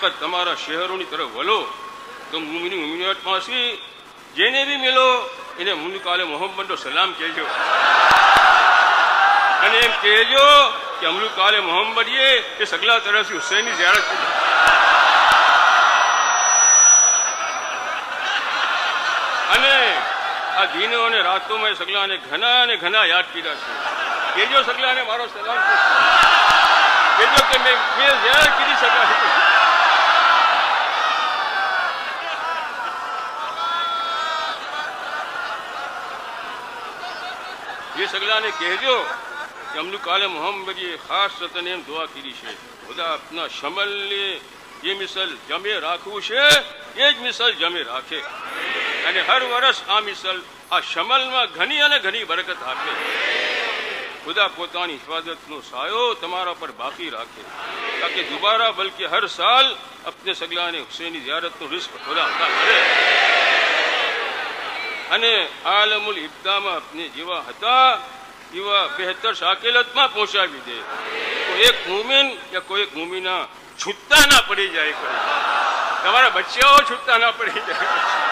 વખત તમારા શહેરોની તરફ વલો તો મુમિનાતમાંથી જેને બી મિલો એને મુનિકાલે મોહમ્મદનો સલામ કહેજો અને એમ કહેજો કે અમલુકાલે મોહમ્મદીએ એ સગલા તરફથી હુસૈનની ઝિયારત કરી અને આ દિનો અને રાતોમાં સગલાને ઘણા અને ઘણા યાદ કર્યા છે કહેજો સગલાને મારો સલામ કહેજો કે મેં ઝિયારત કરી સગલા ये सगला ने कहजो कि हमने काले मोहम्मद ये खास सतन एम दुआ की है खुदा अपना शमल ने ये मिसल जमे राखવું છે એ જ મિસલ જમે રાખે અને હર વર્ષ આ મિસલ આ શમલમાં ઘણી અને ઘણી બરકત આપે ખુદા પોતાની હિફાજતનો સાયો તમારા પર બાકી રાખે તાકે દુબારા બલકે હર સાલ अपने સગલાને હુસૈનની ઝિયારતનો રિઝ્ક ખુદા અતા કરે અને આલમુલ ઇબ્દામાં अपने જેવા હતા એવા બહેતર શાકિલતમાં પહોંચાવી દે તો એક મુમિન યા કોઈ એક મુમિના છૂટા ના પડી જાય તમારા બચ્ચાઓ છૂટા ના પડી જાય